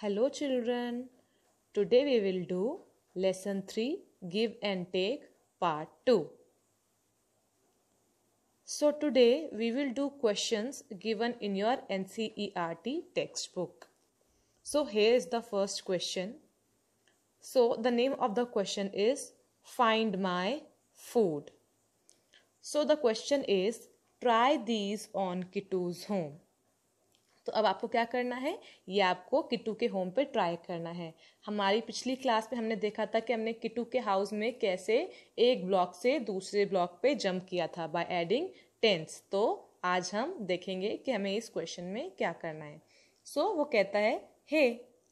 Hello children, today we will do lesson 3 give and take part 2. So today we will do questions given in your NCERT textbook. So here is the first question. So the name of the question is find my food. So the question is try these on Kittu's home. तो अब आपको क्या करना है, ये आपको किट्टू के home पे ट्राई करना है। हमारी पिछली क्लास में हमने देखा था कि हमने किट्टू के हाउस में कैसे एक ब्लॉक से दूसरे ब्लॉक पे जंप किया था बाय एडिंग टेंस। तो आज हम देखेंगे कि हमें इस क्वेश्चन में क्या करना है। सो वो कहता है hey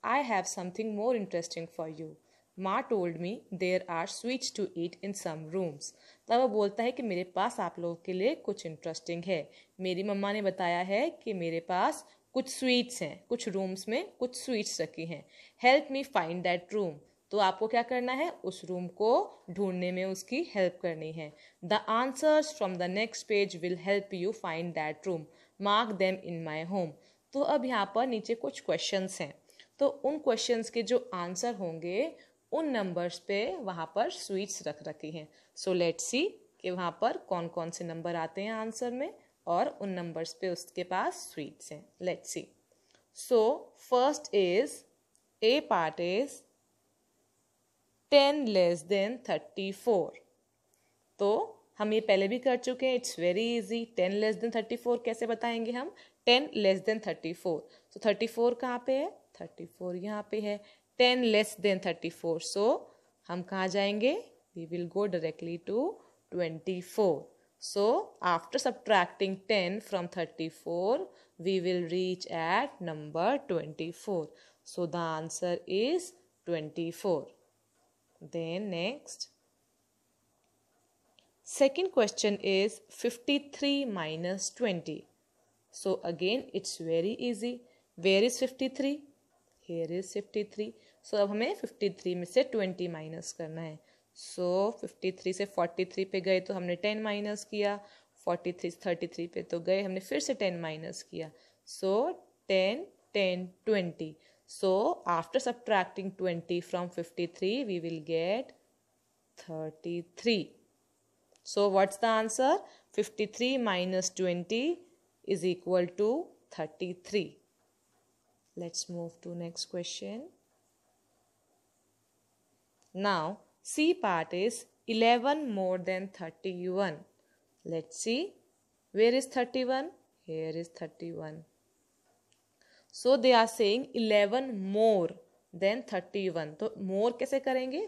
I have something more interesting for you, माँ told me there are sweets to eat in some rooms. तब वो बोलता है कि मेरे पास आप लोगों के लिए कुछ इंटरेस्टिंग है। मेरी मम्मा ने बताया है कि मेरे पास कुछ स्वीट्स हैं, कुछ रूम्स में कुछ स्वीट्स रखी हैं। Help me find that room. तो आपको क्या करना है, उस रूम को ढूंढने में उसकी हेल्प करनी है। The answers from the next page will help you find that room, mark them in my home. तो अब यहाँ पर नीचे कुछ क्वेश्चंस हैं, तो उन क्वेश्चंस के जो आंसर होंगे उन नंबर्स पे वहाँ पर स्वीट्स रख रखी हैं। सो लेट्स सी कि वहाँ पर कौन कौन से नंबर आते हैं आंसर में और उन नंबर्स पे उसके पास स्वीट्स हैं। Let's see. So first is a part is 10 less than 34। तो हम ये पहले भी कर चुके हैं, it's very easy. 10 less than 34 कैसे बताएंगे हम, 10 लेस देन 34। सो 34 कहाँ पे है, 34 यहाँ पे है। 10 लेस देन 34, सो हम कहाँ जाएंगे, we will go directly to 24. So after subtracting 10 from 34, we will reach at number 24. So the answer is 24. Then next. Second question is 53 minus 20. So again it's very easy. Where is 53? Here is 53. So अब हमें 53 में से 20 minus करना है। सो 53 से 43 पे गए तो हमने 10 माइनस किया, 43 से 33 पे तो गए हमने फिर से 10 माइनस किया। So 10 10 20। So after subtracting 20 from 53 we will get 33। So what's the answer, 53 minus 20 is equal to 33। Let's move to next question. Now C part is 11 more than 31. Let's see. Where is 31? Here is 31. So they are saying 11 more than 31. तो more कैसे करेंगे,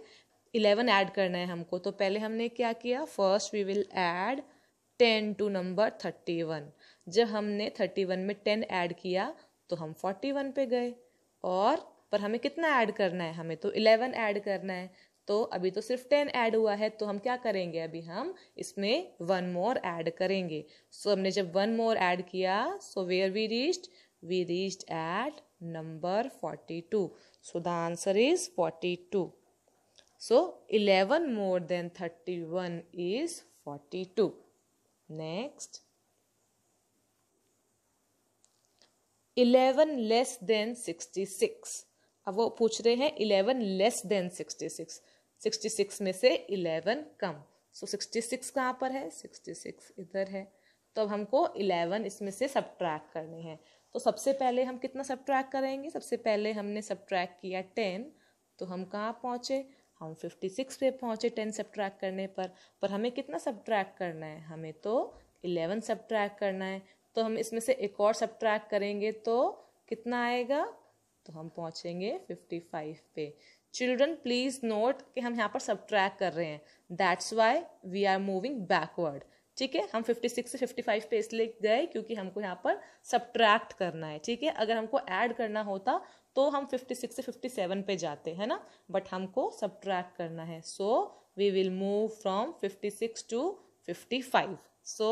11 add करना है हमको। तो पहले हमने क्या किया, first we will add 10 to number 31। जब हमने 31 में 10 ऐड किया तो हम 41 पे गए। और पर हमें कितना ऐड करना है, हमें तो 11 ऐड करना है। तो अभी तो सिर्फ 10 ऐड हुआ है, तो हम क्या करेंगे, अभी हम इसमें 1 मोर ऐड करेंगे। सो हमने जब 1 मोर ऐड किया, so where we reached at number 42। So the answer is 42। So 11 more than 31 is 42। Next, 11 less than 66। अब वो पूछ रहे हैं 11 लेस देन 66, 66 में से 11 कम। सो 66 कहाँ पर है, 66 इधर है। तो अब हमको 11 इसमें से सब्ट्रैक्ट करने हैं। तो सबसे पहले हम कितना सब्ट्रैक्ट करेंगे, सबसे पहले हमने सब्ट्रैक्ट किया 10, तो हम कहाँ पहुँचे, हम 56 पे पहुँचे 10 सब्ट्रैक्ट करने पर हमें कितना सब्ट्रैक्ट करना है, हमें तो 11 सब्ट्रैक्ट करना है। तो हम इसमें से एक और सब्ट्रैक्ट करेंगे तो कितना आएगा, तो हम पहुँचेंगे 55 पे। चिल्ड्रन प्लीज नोट कि हम यहाँ पर सब्ट्रैक्ट कर रहे हैं, that's why we are moving backward. ठीक है, हम 56 से 55 पे इसलिए गए क्योंकि हमको यहाँ पर सब्ट्रैक्ट करना है। ठीक है, अगर हमको ऐड करना होता तो हम 56 से 57 पे जाते हैं ना, बट हमको सब्ट्रैक्ट करना है। So we will move from 56 to 55। So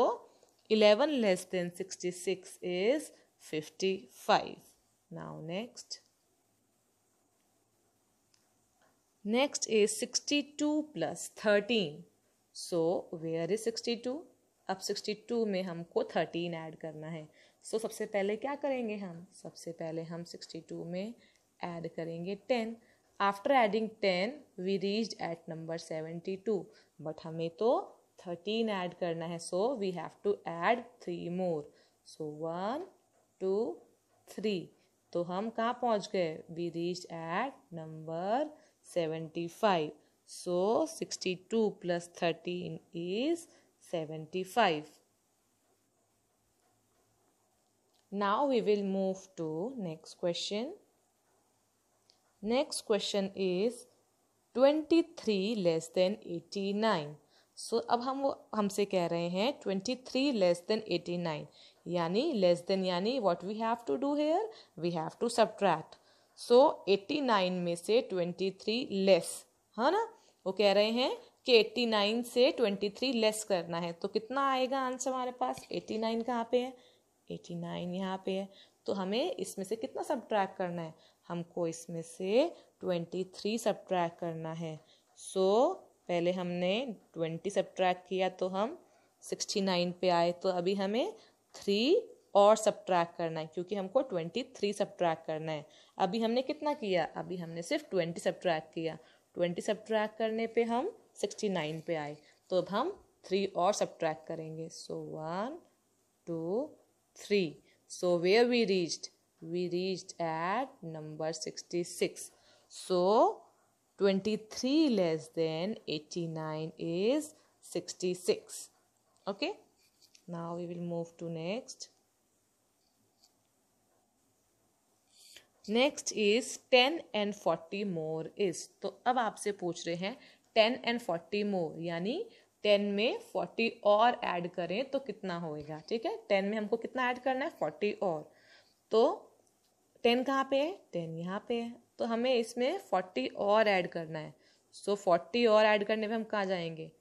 11 less than 66 is 55। Now next, next is 62 plus 13. So where is 62? अब 62 में हमको 13 ऐड करना है। सो सबसे पहले क्या करेंगे हम, सबसे पहले हम 62 में ऐड करेंगे 10। After adding 10 we reached at number 72, but हमें तो 13 ऐड करना है, so we have to add 3 more. So 1 2 3, तो हम कहाँ पहुँच गए? We reached at number 75। So 62 plus 13 is 75. Now we will move to next question. Next question is 23 less than 89. So अब हमसे कह रहे हैं 23 less than 89, यानी less than यानी what we have to do here? We have to subtract. So 89 में से 23 less, है ना? वो कह रहे हैं कि 89 से 23 लेस करना है, तो कितना आएगा आंसर हमारे पास? 89 कहाँ पे है? 89 यहाँ पे है, तो हमें इसमें से कितना सब्ट्रैक्ट करना है? हमको इसमें से 23 सब्ट्रैक्ट करना है। सो पहले हमने 20 सब्ट्रैक्ट किया तो हम 69 पे आए, तो अभी हमें 3 और सब्ट्रैक्ट करना है, क्योंकि हमको 23 सब्ट्रैक्ट करना है। अभी हमने कितना किया? अभी हमने सिर्फ 20 सब्ट्रैक्ट किया। 20 सब्ट्रैक्ट करने पे हम 69 पे आए, तो अब हम 3 और सब्ट्रैक्ट करेंगे। सो 1 2 3, so where we reached? We reached at number 66. So 23 less than 89 is 66. Okay, now we will move to next. Next is 10 and 40 more is. तो अब आपसे पूछ रहे हैं 10 and 40 more, यानी 10 में 40 और ऐड करें तो कितना होएगा? ठीक है, 10 में हमको कितना ऐड करना है? 40 और। तो 10 कहाँ पे है? 10 यहाँ पे है, तो हमें इसमें 40 और ऐड करना है। सो 40 और ऐड करने पे हम कहाँ जाएंगे?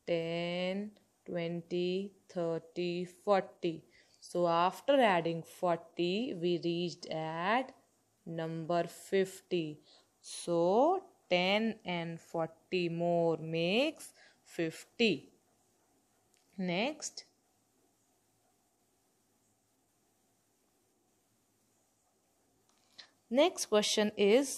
10 20 30 40। So after adding 40 we reached at number 50. So 10 and 40 more makes 50. Next. Next question is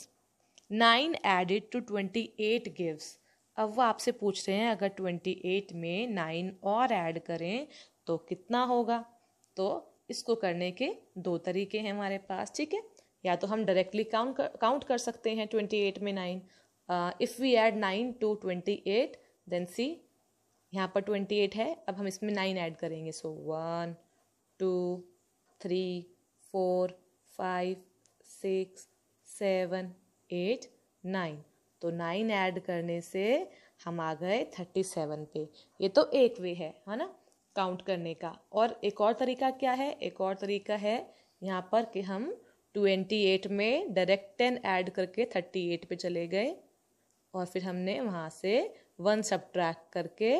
9 added to 28 gives. अब वो आपसे पूछ रहे हैं अगर 28 में 9 और ऐड करें तो कितना होगा? तो इसको करने के 2 तरीके हैं हमारे पास, ठीक है? या तो हम डायरेक्टली काउंट कर सकते हैं 28 में 9। If we add 9 to 28 then see, यहाँ पर 28 है, अब हम इसमें 9 ऐड करेंगे। सो 1 2 3 4 5 6 7 8 9, तो 9 ऐड करने से हम आ गए 37 पे। ये तो एक वे है ना, काउंट करने का। और एक और तरीका क्या है? एक और तरीका है यहाँ पर कि हम 28 में डायरेक्ट 10 ऐड करके 38 पे चले गए, और फिर हमने वहाँ से 1 सब्ट्रैक्ट करके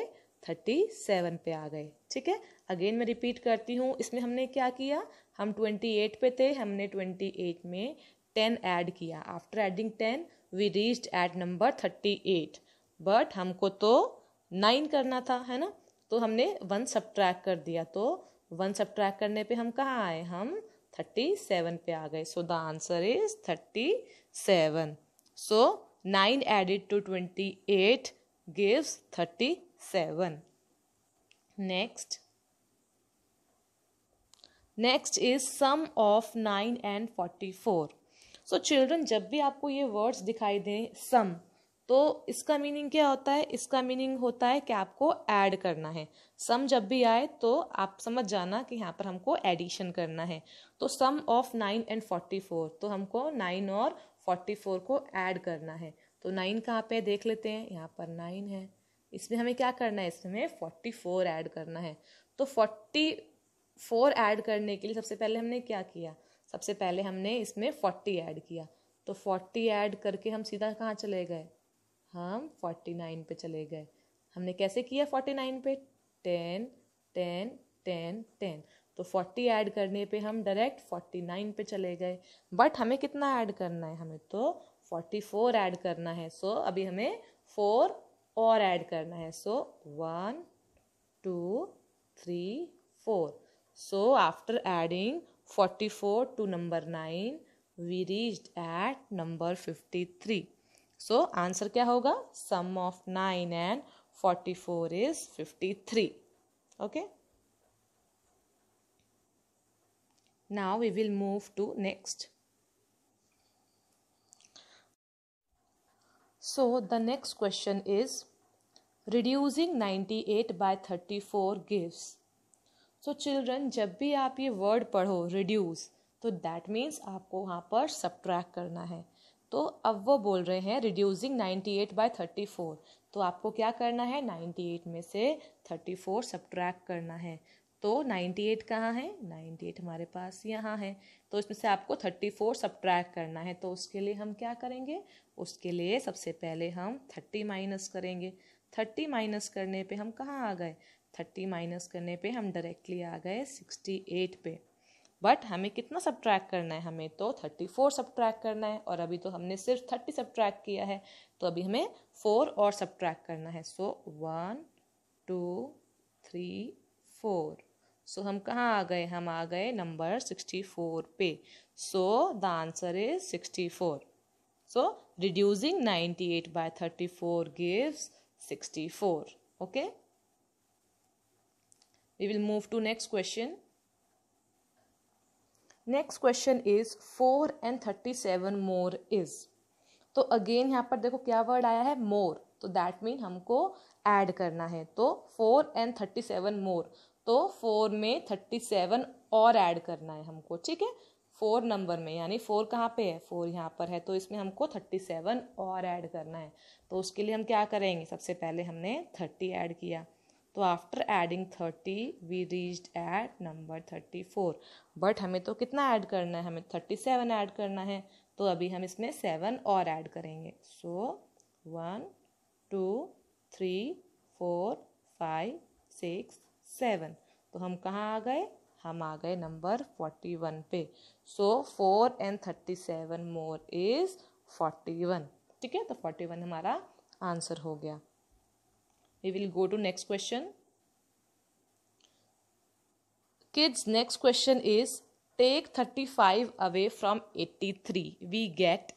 37 पे आ गए, ठीक है? अगेन मैं रिपीट करती हूँ, इसमें हमने क्या किया? हम 28 पे थे, हमने 28 में 10 ऐड किया। After adding 10 we reached at number 38, but हमको तो 9 करना था, है ना? तो हमने 1 सब्ट्रैक्ट कर दिया, तो 1 सब्ट्रैक्ट करने पे हम कहाँ आए? हम 37 पे आ गए। सो the answer is 37. So 9 added to 28 gives 37. Next. Next is sum of 9 and 44. So children, जब भी आपको ये वर्ड्स दिखाई दें sum, तो इसका मीनिंग क्या होता है? इसका मीनिंग होता है कि आपको ऐड करना है। सम जब भी आए तो आप समझ जाना कि यहाँ पर हमको एडिशन करना है। तो सम ऑफ 9 and 44, तो हमको 9 और 44 को ऐड करना है। तो 9 कहाँ पे देख लेते हैं, यहाँ पर 9 है, इसमें हमें क्या करना है? इसमें 44 ऐड करना है। तो 44 ऐड करने के लिए सबसे पहले हमने क्या किया? सबसे पहले हमने इसमें 40 ऐड किया, तो 40 ऐड करके हम सीधा कहाँ चले गए? हम 49 पे चले गए। हमने कैसे किया 49 पे? 10 10 10 10, तो 40 ऐड करने पे हम डायरेक्ट 49 पे चले गए। बट हमें कितना ऐड करना है? हमें तो 44 ऐड करना है। सो अभी हमें 4 और ऐड करना है। सो 1 2 3 4. So after adding 44 to number 9, we reached at number 53. So answer क्या होगा? Sum of 9 and 44 is 53. Okay. Now we will move to next. So the next question is reducing 98 by 34 gives. So children, जब भी आप ये word पढ़ो reduce, तो that means आपको वहाँ पर subtract करना है. तो अब वो बोल रहे हैं reducing 98 by 34. तो आपको क्या करना है? 98 में से 34 subtract करना है. तो 98 कहाँ है? 98 हमारे पास यहाँ है. तो इसमें से आपको 34 subtract करना है. तो उसके लिए हम क्या करेंगे? उसके लिए सबसे पहले हम 30 माइनस करेंगे. 30 माइनस करने पे हम कहाँ आ गए? 30 माइनस करने पे हम डायरेक्टली आ गए 68 पे. बट हमें कितना सब्ट्रैक्ट करना है? हमें तो 34 सब्ट्रैक्ट करना है, और अभी तो हमने सिर्फ 30 सब्ट्रैक्ट किया है. तो अभी हमें 4 और सब्ट्रैक्ट करना है. सो 1 2 3 4. सो हम कहाँ आ गए? हम आ गए नंबर 64 पे. सो the answer is 64. So reducing 98 by 34 gives 64. Okay. We will move to next question. Next question is 4 and 37 more is. तो अगेन यहाँ पर देखो क्या वर्ड आया है? more. तो दैट मीन हमको ऐड करना है. तो 4 and 37 more. तो 4 में 37 और ऐड करना है हमको. ठीक है, 4 नंबर में, यानी 4 कहाँ पे है? 4 यहाँ पर है. तो इसमें हमको 37 और ऐड करना है. तो उसके लिए हम क्या करेंगे? सबसे पहले हमने 30 ऐड किया. तो after adding 30 we reached at number 34. But हमें तो कितना ऐड करना है? हमें 37 ऐड करना है. तो अभी हम इसमें 7 और ऐड करेंगे. सो 1 2 3 4 5 6 7. तो हम कहाँ आ गए? हम आ गए नंबर 41 पे. सो 4 and 37 more is 41. ठीक है, तो 41 हमारा आंसर हो गया. We will go to next question. Kids, next question is take 35 away from 83. We get.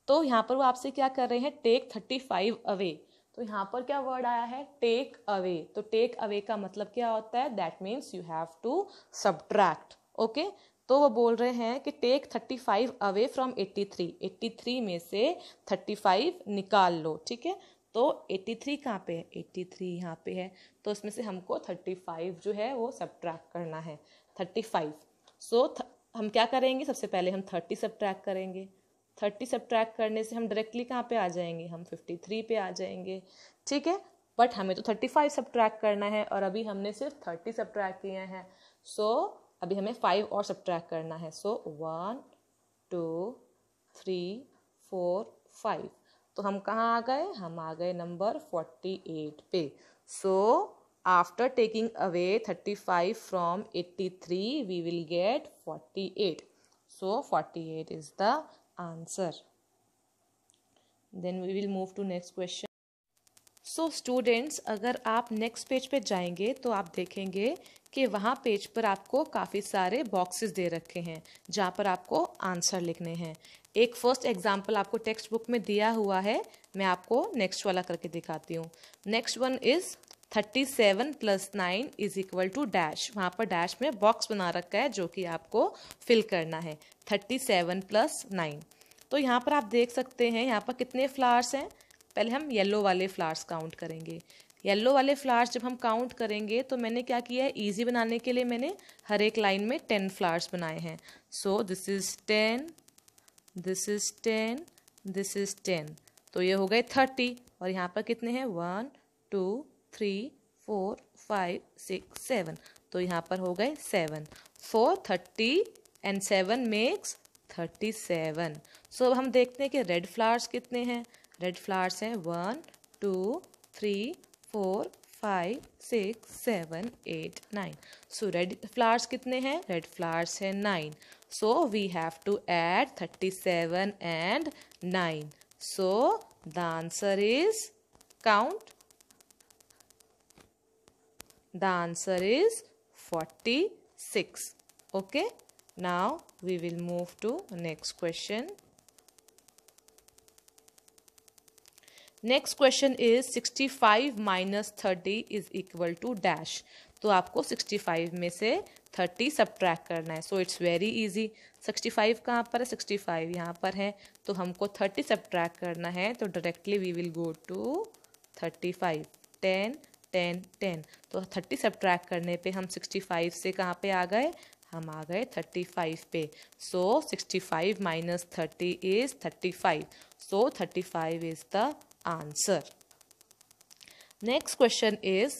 तो यहाँ पर वो आपसे क्या कर रहे हैं? take 35 away. तो यहाँ पर क्या वर्ड आया है? take away. तो take away का मतलब क्या होता है? That means you have to subtract. Okay? तो वो बोल रहे हैं कि take 35 away from 83. 83 में से 35 निकाल लो. ठीक है, तो 83 कहाँ पे है? 83 यहाँ पे है. तो इसमें से हमको 35 जो है वो सब्ट्रैक्ट करना है. 35. सो हम क्या करेंगे? सबसे पहले हम 30 सब्ट्रैक्ट करेंगे. 30 सब्ट्रैक्ट करने से हम डायरेक्टली कहाँ पे आ जाएंगे? हम 53 पे आ जाएंगे. ठीक है, बट हमें तो 35 सब्ट्रैक्ट करना है, और अभी हमने सिर्फ 30 सब्ट्रैक्ट किए हैं. सो अभी हमें 5 और सब्ट्रैक्ट करना है. सो 1 2 3 4 5. तो हम कहाँ आ गए? हम आ गए नंबर 48 पे. So after taking away 35 from 83 we will get 48. So 48 is the answer. Then we will move to next question. So students, अगर आप नेक्स्ट पेज पे जाएंगे तो आप देखेंगे कि वहाँ पेज पर आपको काफ़ी सारे बॉक्सेस दे रखे हैं जहाँ पर आपको आंसर लिखने हैं. एक फर्स्ट एग्जाम्पल आपको टेक्स्ट बुक में दिया हुआ है. मैं आपको नेक्स्ट वाला करके दिखाती हूँ. Next one is 37 + 9 is equal to dash. वहाँ पर डैश में बॉक्स बना रखा है जो कि आपको फिल करना है. 37 + 9. तो यहाँ पर आप देख सकते हैं यहाँ पर कितने फ्लावर्स हैं. पहले हम येलो वाले फ्लावर्स काउंट करेंगे. येलो वाले फ्लावर्स जब हम काउंट करेंगे तो मैंने क्या किया है? ईजी बनाने के लिए मैंने हर एक लाइन में 10 फ्लावर्स बनाए हैं. So this is 10, this is 10, this is 10. तो ये हो गए 30. और यहाँ पर कितने हैं? 1 2 3 4 5 6 7. तो यहाँ पर हो गए 7. सो 30 and 7 makes 37. सो अब हम देखते हैं कि रेड फ्लावर्स कितने हैं. रेड फ्लावर्स हैं 1 2 3 4 5 6 7 8 9. सो रेड फ्लावर्स कितने हैं? रेड फ्लावर्स हैं 9. So we have to add 37 and 9. So the answer is, count. The answer is 46. Okay. Now we will move to next question. Next question is 65 minus 30 is equal to dash. तो आपको 65 में से 30 subtract करना है. So it's very easy. 65 कहाँ पर है? 65 यहाँ पर है. तो हमको 30 सब्ट्रैक्ट करना है. तो directly we will go to 35. 10 10 10. तो 30 सब्ट्रैक्ट करने पे हम 65 से कहाँ पे आ गए? हम आ गए 35 पे. सो 65 minus 30 is 35. So 35 is the answer. Next question is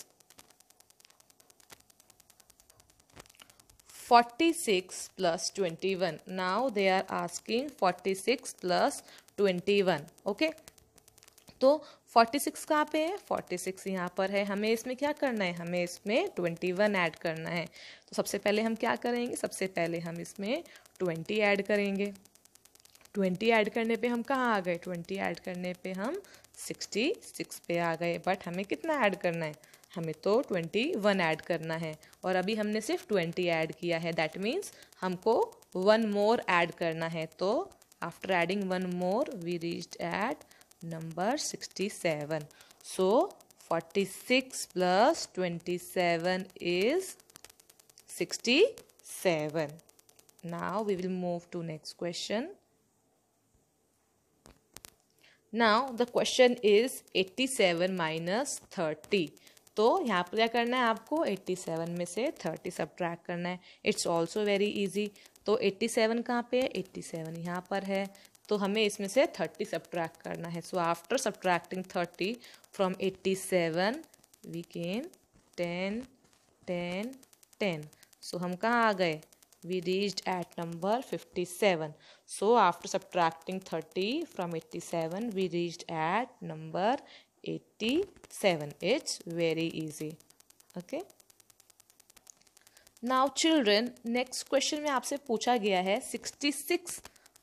46 plus 21. Now they are asking 46 plus 21. Okay. तो 46 कहाँ पे है? 46 यहाँ पर है. हमें इसमें क्या करना है? हमें इसमें 21 ऐड करना है. तो सबसे पहले हम क्या करेंगे? सबसे पहले हम इसमें 20 ऐड करेंगे. 20 ऐड करने पे हम कहाँ आ गए? 20 ऐड करने पे हम 66 पे आ गए. बट हमें कितना ऐड करना है? हमें तो 21 ऐड करना है. और अभी हमने सिर्फ 20 ऐड किया है. दैट मीन्स हमको 1 मोर ऐड करना है. तो after adding 1 more we reached at number 67. So 46 plus 27 is 67. Now we will move to next question. Now the question is 87 minus 30. तो यहाँ पर क्या करना है आपको? 87 में से 30 सब्ट्रैक्ट करना है. It's also very easy. तो 87 कहाँ पे है? 87 यहाँ पर है. तो हमें इसमें से 30 सब्ट्रैक्ट करना है. So after subtracting 30 from 87 we gain 10 10 10. So हम कहाँ आ गए? We reached at number 57. So after subtracting 30 from 87, we reached at number 87. It's very easy. Okay. Now children, next question में आपसे पूछा गया है 66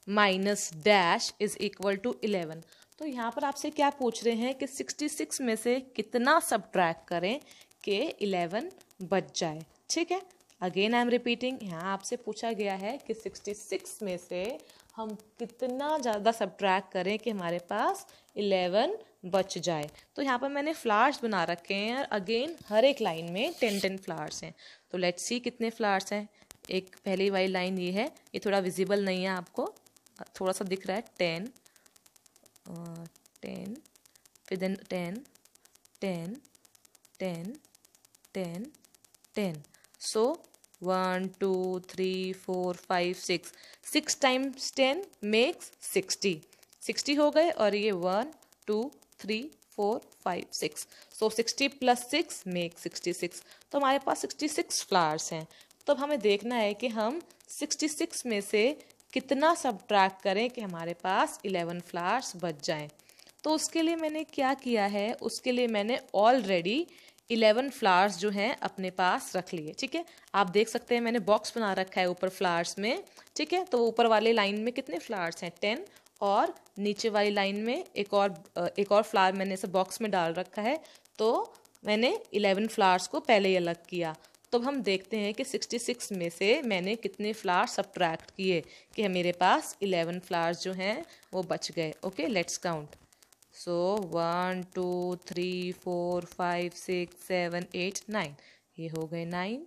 minus dash is equal to 11. तो यहाँ पर आपसे क्या पूछ रहे हैं कि 66 में से कितना subtract करें कि 11 बच जाए. ठीक है. Again I am repeating. यहाँ आपसे पूछा गया है कि 66 में से हम कितना ज़्यादा सब्ट्रैक्ट करें कि हमारे पास 11 बच जाए. तो यहाँ पर मैंने फ्लावर्स बना रखे हैं. और अगेन हर एक लाइन में 10-10 फ्लावर्स हैं. तो लेट्स सी कितने फ्लावर्स हैं. एक पहली वाली लाइन ये है. ये थोड़ा विजिबल नहीं है आपको, थोड़ा सा दिख रहा है. 10 10 फिर देन 10 10 10 10 10. So 1 2 3 4 5 6. 6 times 10 makes 60. 60 हो गए. और ये 1 2 3 4 5 6. So 60 plus 6 makes 66. तो हमारे पास 66 फ्लावर्स हैं. तो अब हमें देखना है कि हम 66 में से कितना सब्ट्रैक्ट करें कि हमारे पास 11 फ्लावर्स बच जाएं. तो उसके लिए मैंने क्या किया है? उसके लिए मैंने ऑलरेडी 11 फ्लावर्स जो हैं अपने पास रख लिए. ठीक है. आप देख सकते हैं मैंने बॉक्स बना रखा है ऊपर फ्लावर्स में. ठीक है. तो ऊपर वाले लाइन में कितने फ्लावर्स हैं? 10. और नीचे वाली लाइन में एक और फ्लावर मैंने इसे बॉक्स में डाल रखा है. तो मैंने 11 फ्लावर्स को पहले ही अलग किया. तो अब हम देखते हैं कि 66 में से मैंने कितने फ्लावर्स सब्ट्रैक्ट किए कि मेरे पास 11 फ्लावर्स जो हैं वो बच गए. Okay, let's count. So 1 2 3 4 5 6 7 8 9. ये हो गए 9.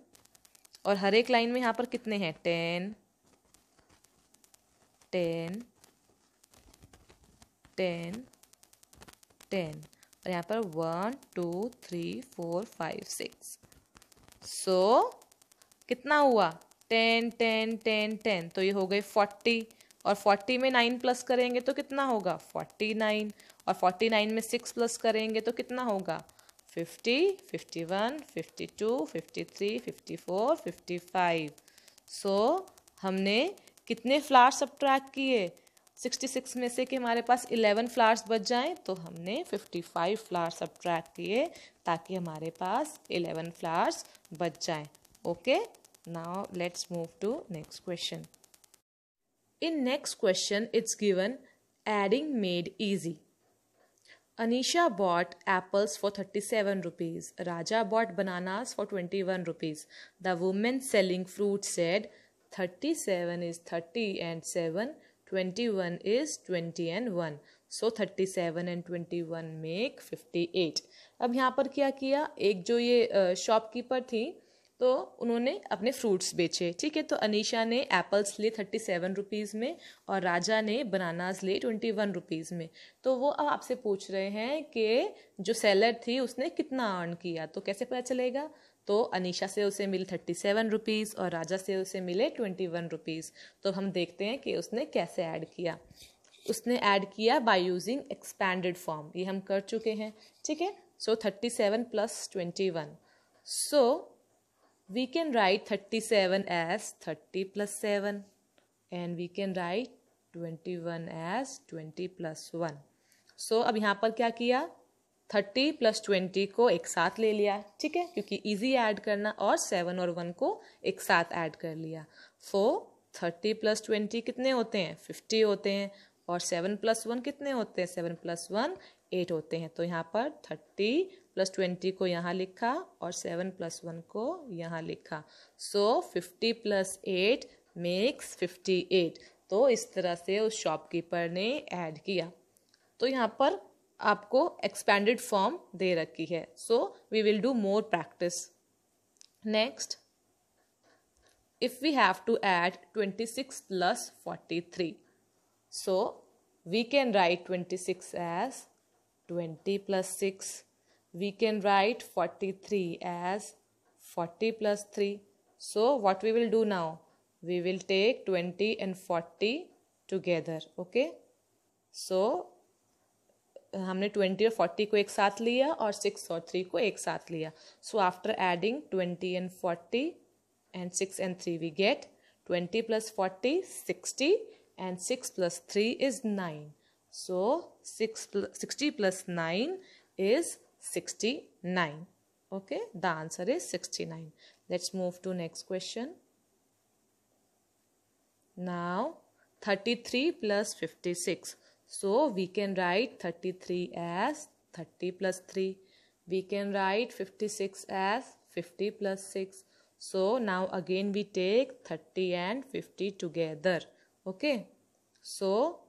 और हर एक लाइन में यहाँ पर कितने हैं? 10 10 10 10. और यहाँ पर 1 2 3 4 5 6. सो कितना हुआ? 10 10 10 10. तो ये हो गए 40. और 40 में 9 प्लस करेंगे तो कितना होगा? 49. और 49 में 6 प्लस करेंगे तो कितना होगा? 50 51 52 53 54 55. सो हमने कितने फ्लावर्स सब्ट्रैक्ट किए 66 में से कि हमारे पास 11 फ्लावर्स बच जाएं? तो हमने 55 फ्लावर्स सब्ट्रैक्ट किए ताकि हमारे पास 11 फ्लावर्स बच जाएं. Okay, now let's move to next question. In next question, it's given adding made easy. Anisha bought apples for 37 rupees. Raja bought bananas for 21 rupees. The woman selling fruit said 37 is 30 and 7, 21 is 20 and 1. So 37 and 21 make 58. अब यहाँ पर क्या किया, एक जो ये shopkeeper थी तो उन्होंने अपने फ्रूट्स बेचे, ठीक है। तो अनीशा ने एप्पल्स लिए 37 रुपीज़ में और राजा ने बनानास लिए 21 रुपीज़ में। तो वो अब आपसे पूछ रहे हैं कि जो सेलर थी उसने कितना अर्न किया। तो कैसे पता चलेगा, तो अनीशा से उसे मिले 37 रुपीज़ और राजा से उसे मिले 21 रुपीज़। तो हम देखते हैं कि उसने कैसे ऐड किया। उसने ऐड किया बाय यूजिंग एक्सपैंडेड फॉर्म, ये हम कर चुके हैं, ठीक है। सो 37 plus 21, so we can write 37 as 30 plus 7 and we can write 21 as 20 plus 1. So अब यहाँ पर क्या किया, 30 plus 20 को एक साथ ले लिया, ठीक है, क्योंकि इजी ऐड करना, और 7 और 1 को एक साथ ऐड कर लिया। 30 plus 20 कितने होते हैं, 50 होते हैं, और 7 plus 1 कितने होते हैं, 7 plus 1 8 होते हैं। तो यहाँ पर 30 plus 20 को यहाँ लिखा और 7 plus 1 को यहाँ लिखा। सो 50 plus 8 मेक्स 58। तो इस तरह से उस शॉपकीपर ने ऐड किया। तो यहाँ पर आपको एक्सपैंडेड फॉर्म दे रखी है। So we will do more practice. Next, if we have to add 26 plus 43, so we can write 26 as 20 plus 6. We can write 43 as 40 plus 3. So what we will do now? We will take 20 and 40 together. Okay? So हमने 20 और 40 को एक साथ लिया और 6 और 3 को एक साथ लिया. So after adding 20 and 40 and 6 and 3 we get 20 plus 40 60 and 6 plus 3 is 9. So 60 plus 9 is 69. Okay, the answer is 69. Let's move to next question. Now 33 plus 56. So we can write 33 as 30 plus 3. We can write 56 as 50 plus 6. So now again we take 30 and 50 together. Okay. So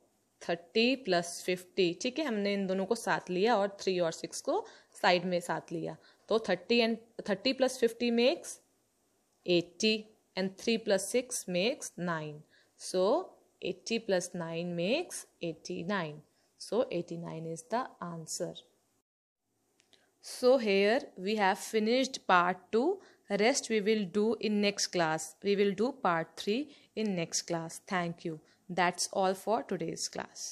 30 plus 50, ठीक है, हमने इन दोनों को साथ लिया और 3 और 6 को साइड में साथ लिया। तो 30 plus 50 makes 80 and 3 plus 6 makes 9. So 80 plus 9 makes 89. So 89 is the answer. So here we have finished part 2. Rest we will do in next class. We will do part 3 in next class. Thank you. That's all for today's class.